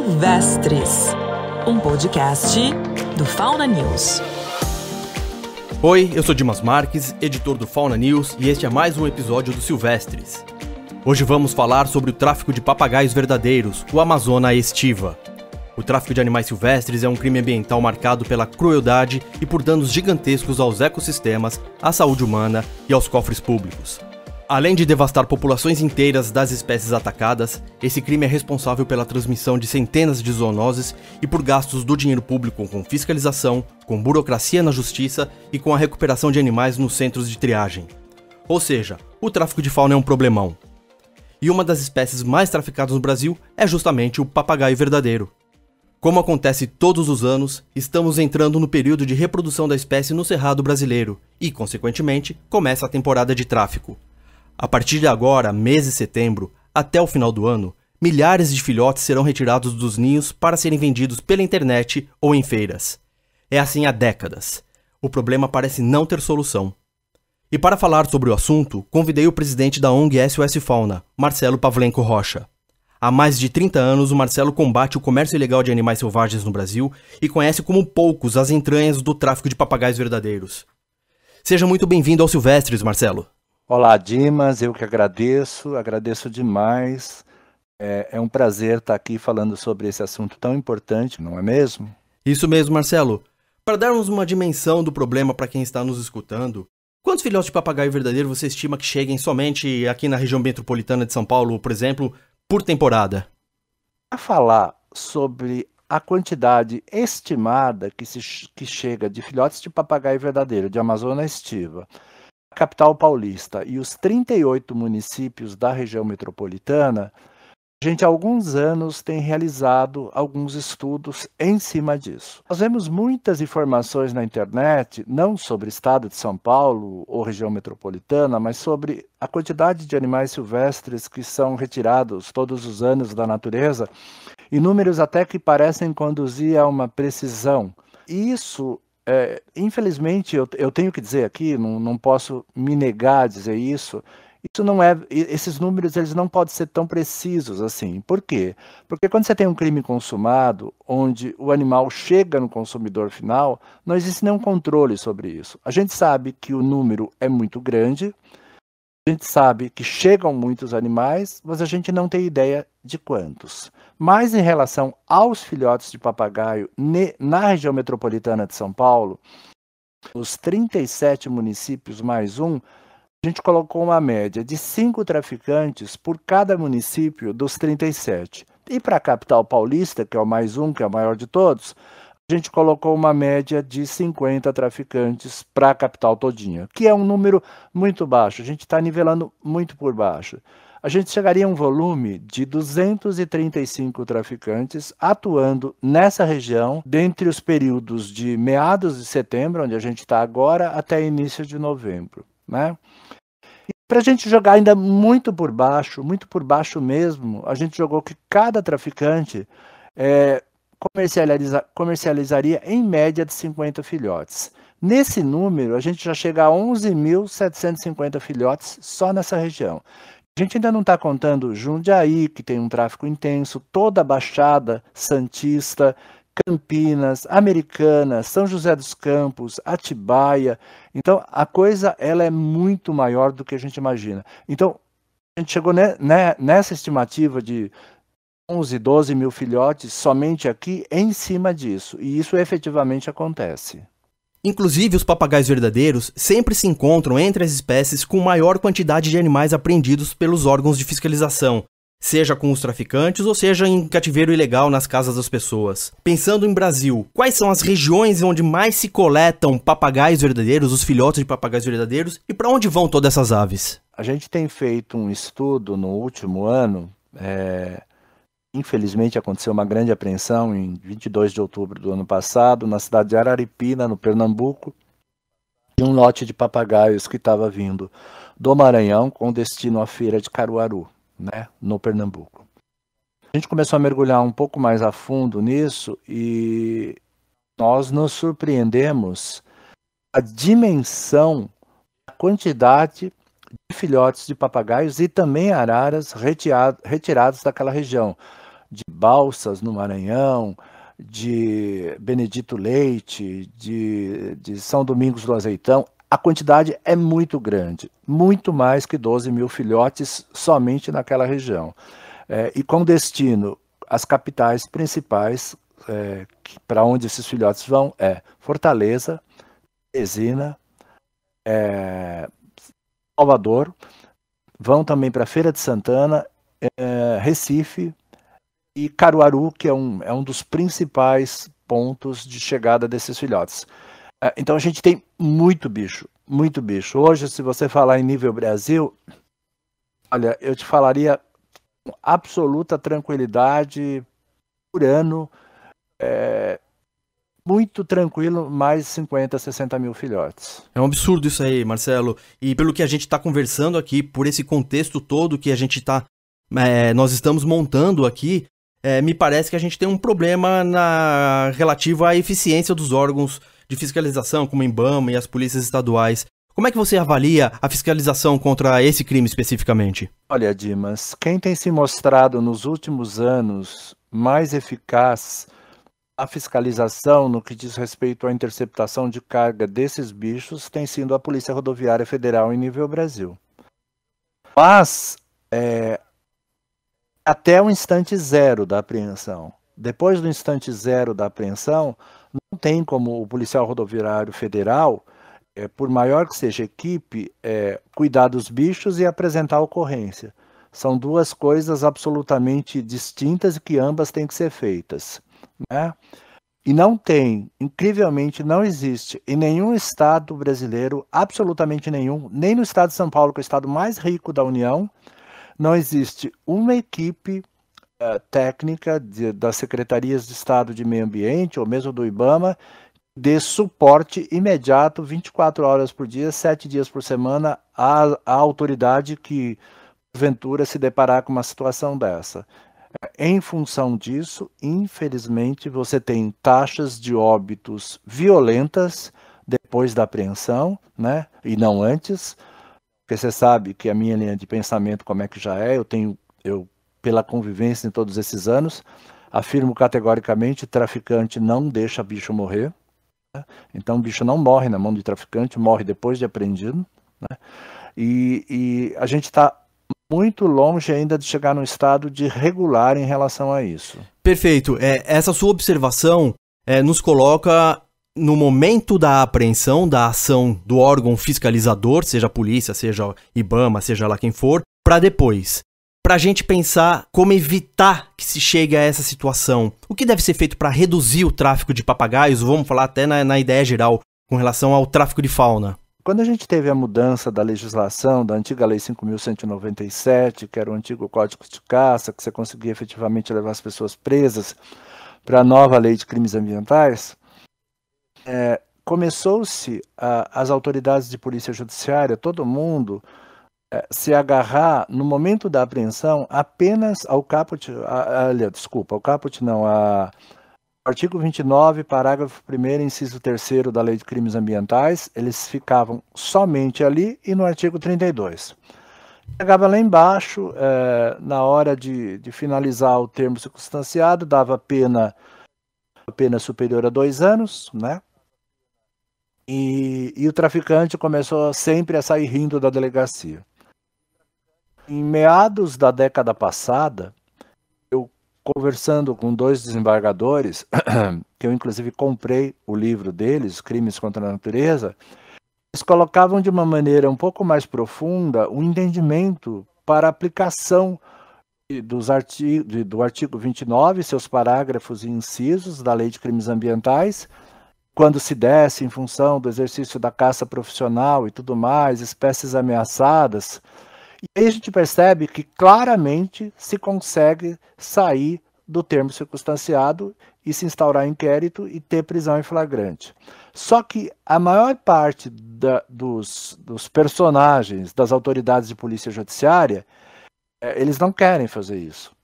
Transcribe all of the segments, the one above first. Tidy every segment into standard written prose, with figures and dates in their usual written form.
Silvestres, um podcast do Fauna News. Oi, eu sou Dimas Marques, editor do Fauna News, e este é mais um episódio do Silvestres. Hoje vamos falar sobre o tráfico de papagaios verdadeiros, o Amazona Estiva. O tráfico de animais silvestres é um crime ambiental marcado pela crueldade e por danos gigantescos aos ecossistemas, à saúde humana e aos cofres públicos. Além de devastar populações inteiras das espécies atacadas, esse crime é responsável pela transmissão de centenas de zoonoses e por gastos do dinheiro público com fiscalização, com burocracia na justiça e com a recuperação de animais nos centros de triagem. Ou seja, o tráfico de fauna é um problemão. E uma das espécies mais traficadas no Brasil é justamente o papagaio verdadeiro. Como acontece todos os anos, estamos entrando no período de reprodução da espécie no Cerrado brasileiro e, consequentemente, começa a temporada de tráfico. A partir de agora, mês de setembro, até o final do ano, milhares de filhotes serão retirados dos ninhos para serem vendidos pela internet ou em feiras. É assim há décadas. O problema parece não ter solução. E para falar sobre o assunto, convidei o presidente da ONG SOS Fauna, Marcelo Pavlenko Rocha. Há mais de 30 anos, o Marcelo combate o comércio ilegal de animais selvagens no Brasil e conhece como poucos as entranhas do tráfico de papagaios verdadeiros. Seja muito bem-vindo ao Silvestres, Marcelo. Olá, Dimas, eu que agradeço demais. É um prazer estar aqui falando sobre esse assunto tão importante, não é mesmo? Isso mesmo, Marcelo. Para darmos uma dimensão do problema para quem está nos escutando, quantos filhotes de papagaio verdadeiro você estima que cheguem somente aqui na região metropolitana de São Paulo, por exemplo, por temporada? Para falar sobre a quantidade estimada que chega de filhotes de papagaio verdadeiro de Amazona Estiva, capital paulista e os 38 municípios da região metropolitana, a gente há alguns anos tem realizado alguns estudos em cima disso. Nós vemos muitas informações na internet, não sobre o estado de São Paulo ou região metropolitana, mas sobre a quantidade de animais silvestres que são retirados todos os anos da natureza, e números até que parecem conduzir a uma precisão. Isso infelizmente, eu tenho que dizer aqui, não posso me negar a dizer isso, esses números eles não podem ser tão precisos assim. Por quê? Porque quando você tem um crime consumado, onde o animal chega no consumidor final, não existe nenhum controle sobre isso. A gente sabe que o número é muito grande, a gente sabe que chegam muitos animais, mas a gente não tem ideia de quantos. Mas em relação aos filhotes de papagaio na região metropolitana de São Paulo, os 37 municípios mais um, a gente colocou uma média de 5 traficantes por cada município dos 37. E para a capital paulista, que é o mais um, que é o maior de todos, a gente colocou uma média de 50 traficantes para a capital todinha, que é um número muito baixo, a gente está nivelando muito por baixo. A gente chegaria a um volume de 235 traficantes atuando nessa região, dentre os períodos de meados de setembro, onde a gente está agora, até início de novembro, né? Para a gente jogar ainda muito por baixo mesmo, a gente jogou que cada traficante comercializaria em média de 50 filhotes. Nesse número, a gente já chega a 11.750 filhotes só nessa região. A gente ainda não está contando Jundiaí, que tem um tráfico intenso, toda a Baixada Santista, Campinas, Americana, São José dos Campos, Atibaia. Então, a coisa ela é muito maior do que a gente imagina. Então, a gente chegou nessa estimativa de 11, 12 mil filhotes somente aqui em cima disso. E isso efetivamente acontece. Inclusive, os papagaios verdadeiros sempre se encontram entre as espécies com maior quantidade de animais apreendidos pelos órgãos de fiscalização, seja com os traficantes ou seja em cativeiro ilegal nas casas das pessoas. Pensando em Brasil, quais são as regiões onde mais se coletam papagaios verdadeiros, os filhotes de papagaios verdadeiros, e para onde vão todas essas aves? A gente tem feito um estudo no último ano. Infelizmente aconteceu uma grande apreensão em 22 de outubro do ano passado, na cidade de Araripina, no Pernambuco, de um lote de papagaios que estava vindo do Maranhão com destino à feira de Caruaru, né, no Pernambuco. A gente começou a mergulhar um pouco mais a fundo nisso e nós nos surpreendemos a dimensão, a quantidade de filhotes de papagaios e também araras retirados daquela região. de Balsas, no Maranhão, de Benedito Leite, de São Domingos do Azeitão, a quantidade é muito grande, muito mais que 12 mil filhotes somente naquela região. E com destino às capitais principais, para onde esses filhotes vão, Fortaleza, Teresina, Salvador, vão também para Feira de Santana, Recife e Caruaru, que é um dos principais pontos de chegada desses filhotes. Então a gente tem muito bicho, muito bicho. Hoje, se você falar em nível Brasil, olha, eu te falaria com absoluta tranquilidade, por ano, muito tranquilo, mais 50, 60 mil filhotes. É um absurdo isso aí, Marcelo. E pelo que a gente está conversando aqui, por esse contexto todo que a gente nós estamos montando aqui, me parece que a gente tem um problema relativo à eficiência dos órgãos de fiscalização, como o IBAMA e as polícias estaduais. Como é que você avalia a fiscalização contra esse crime especificamente? Olha, Dimas, quem tem se mostrado nos últimos anos mais eficaz a fiscalização no que diz respeito à interceptação de carga desses bichos tem sido a Polícia Rodoviária Federal em nível Brasil. Mas até o instante zero da apreensão. Depois do instante zero da apreensão, não tem como o policial rodoviário federal, por maior que seja a equipe, cuidar dos bichos e apresentar a ocorrência. São duas coisas absolutamente distintas e que ambas têm que ser feitas, né? E não tem, incrivelmente, não existe em nenhum estado brasileiro, absolutamente nenhum, nem no estado de São Paulo, que é o estado mais rico da União, não existe uma equipe técnica das secretarias de Estado de Meio Ambiente, ou mesmo do IBAMA, dê suporte imediato, 24 horas por dia, 7 dias por semana, à autoridade que, porventura, se deparar com uma situação dessa. Em função disso, infelizmente, você tem taxas de óbitos violentas depois da apreensão, né? E não antes, porque você sabe que a minha linha de pensamento, como é que já é, eu pela convivência em todos esses anos, afirmo categoricamente, traficante não deixa bicho morrer, né? Então o bicho não morre na mão de traficante, morre depois de apreendido, né? E a gente está muito longe ainda de chegar no estado de regular em relação a isso. Perfeito. Essa sua observação nos coloca no momento da apreensão, da ação do órgão fiscalizador, seja a polícia, seja o IBAMA, seja lá quem for, para depois. Para a gente pensar como evitar que se chegue a essa situação. O que deve ser feito para reduzir o tráfico de papagaios? Vamos falar até na ideia geral com relação ao tráfico de fauna. Quando a gente teve a mudança da legislação, da antiga Lei 5.197, que era o antigo Código de Caça, que você conseguia efetivamente levar as pessoas presas, para a nova Lei de Crimes Ambientais, começou-se as autoridades de polícia judiciária, todo mundo, se agarrar, no momento da apreensão, apenas ao caput, artigo 29, parágrafo 1º, inciso 3º da Lei de Crimes Ambientais, eles ficavam somente ali, e no artigo 32. Chegava lá embaixo, na hora de finalizar o termo circunstanciado, dava pena superior a 2 anos, né? E o traficante começou sempre a sair rindo da delegacia. Em meados da década passada, conversando com 2 desembargadores, que eu inclusive comprei o livro deles, Crimes contra a Natureza, eles colocavam de uma maneira um pouco mais profunda um entendimento para a aplicação do artigo 29, seus parágrafos e incisos da Lei de Crimes Ambientais, quando se desse em função do exercício da caça profissional e tudo mais, espécies ameaçadas. E aí a gente percebe que claramente se consegue sair do termo circunstanciado e se instaurar inquérito e ter prisão em flagrante. Só que a maior parte dos personagens das autoridades de polícia judiciária, eles não querem fazer isso.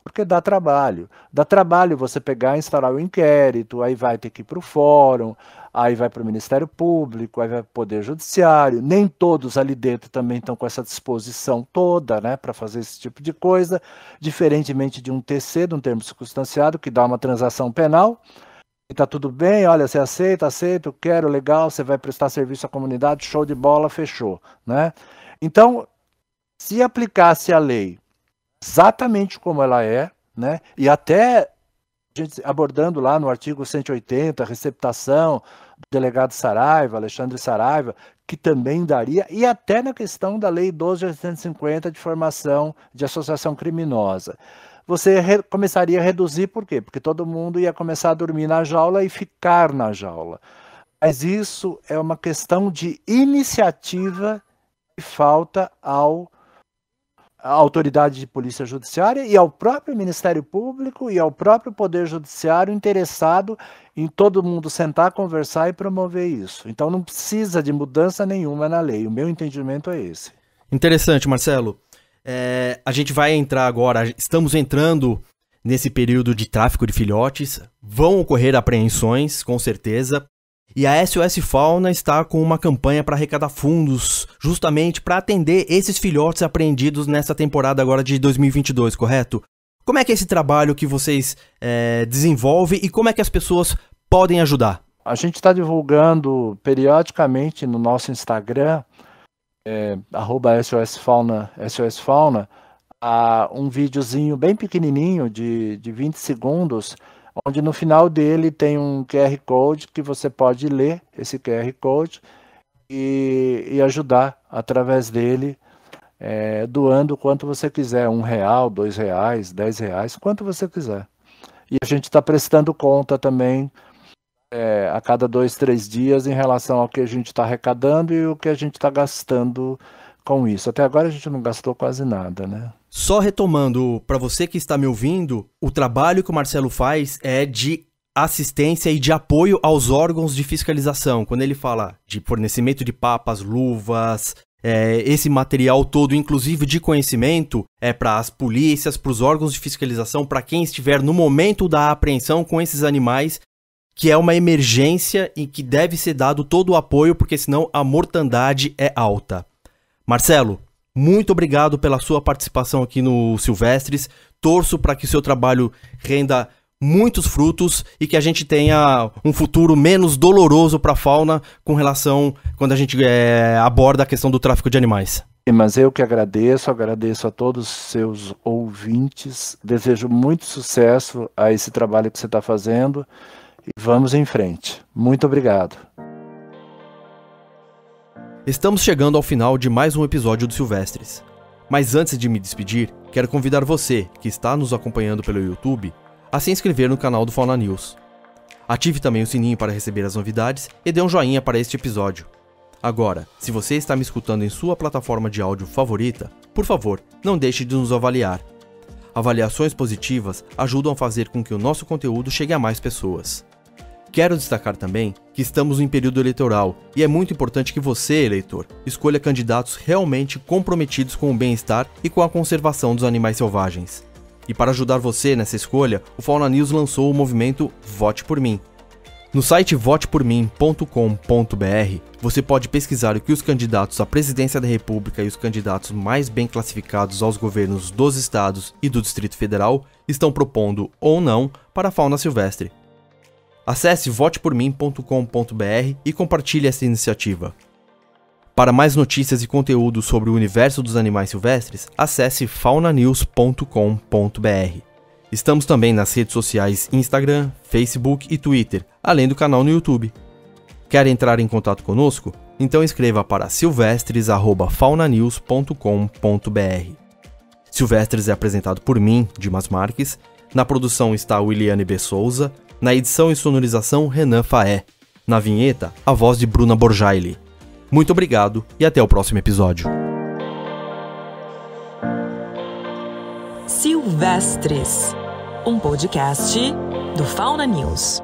Porque dá trabalho. Dá trabalho você pegar e instalar o inquérito, aí vai ter que ir para o fórum, aí vai para o Ministério Público, aí vai para o Poder Judiciário. Nem todos ali dentro também estão com essa disposição toda, né, para fazer esse tipo de coisa, diferentemente de um TC, de um termo circunstanciado, que dá uma transação penal. E tá tudo bem, olha, você aceita, quero, legal, você vai prestar serviço à comunidade, show de bola, fechou, né? Então, se aplicasse a lei exatamente como ela é, né? E até a gente abordando lá no artigo 180, receptação do delegado Saraiva, Alexandre Saraiva, que também daria, e até na questão da lei 12.850 de formação de associação criminosa. Você começaria a reduzir, por quê? Porque todo mundo ia começar a dormir na jaula e ficar na jaula. Mas isso é uma questão de iniciativa que falta à autoridade de polícia judiciária e ao próprio Ministério Público e ao próprio Poder Judiciário interessado em todo mundo sentar, conversar e promover isso. Então não precisa de mudança nenhuma na lei. O meu entendimento é esse. Interessante, Marcelo. A gente vai entrar agora, estamos entrando nesse período de tráfico de filhotes, vão ocorrer apreensões, com certeza, e a SOS Fauna está com uma campanha para arrecadar fundos, justamente para atender esses filhotes apreendidos nessa temporada agora de 2022, correto? Como é que é esse trabalho que vocês desenvolvem e como é que as pessoas podem ajudar? A gente está divulgando periodicamente no nosso Instagram, @SOS Fauna, um videozinho bem pequenininho de 20 segundos, onde no final dele tem um QR Code que você pode ler esse QR Code e ajudar através dele, doando o quanto você quiser, R$1, R$2, R$10, quanto você quiser. E a gente está prestando conta também a cada 2, 3 dias em relação ao que a gente está arrecadando e o que a gente está gastando com isso. Até agora a gente não gastou quase nada, né? Só retomando, para você que está me ouvindo, o trabalho que o Marcelo faz é de assistência e de apoio aos órgãos de fiscalização. Quando ele fala de fornecimento de papas, luvas, esse material todo, inclusive de conhecimento, é para as polícias, para os órgãos de fiscalização, para quem estiver no momento da apreensão com esses animais, que é uma emergência e que deve ser dado todo o apoio, porque senão a mortandade é alta. Marcelo, muito obrigado pela sua participação aqui no Silvestres. Torço para que o seu trabalho renda muitos frutos e que a gente tenha um futuro menos doloroso para a fauna com relação quando a gente aborda a questão do tráfico de animais. Mas eu que agradeço a todos os seus ouvintes. Desejo muito sucesso a esse trabalho que você está fazendo. E vamos em frente. Muito obrigado. Estamos chegando ao final de mais um episódio do Silvestres. Mas antes de me despedir, quero convidar você, que está nos acompanhando pelo YouTube, a se inscrever no canal do Fauna News. Ative também o sininho para receber as novidades e dê um joinha para este episódio. Agora, se você está me escutando em sua plataforma de áudio favorita, por favor, não deixe de nos avaliar. Avaliações positivas ajudam a fazer com que o nosso conteúdo chegue a mais pessoas. Quero destacar também que estamos em período eleitoral e é muito importante que você, eleitor, escolha candidatos realmente comprometidos com o bem-estar e com a conservação dos animais selvagens. E para ajudar você nessa escolha, o Fauna News lançou o movimento Vote por Mim. No site votepormim.com.br, você pode pesquisar o que os candidatos à presidência da República e os candidatos mais bem classificados aos governos dos estados e do Distrito Federal estão propondo ou não para a fauna silvestre. Acesse votepormim.com.br e compartilhe essa iniciativa. Para mais notícias e conteúdo sobre o universo dos animais silvestres, acesse faunanews.com.br. Estamos também nas redes sociais Instagram, Facebook e Twitter, além do canal no YouTube. Quer entrar em contato conosco? Então escreva para silvestres@faunanews.com.br. Silvestres é apresentado por mim, Dimas Marques. Na produção está Williane B. Souza. Na edição e sonorização, Renan Faé. Na vinheta, a voz de Bruna Borjaili. Muito obrigado e até o próximo episódio. Silvestres, um podcast do Fauna News.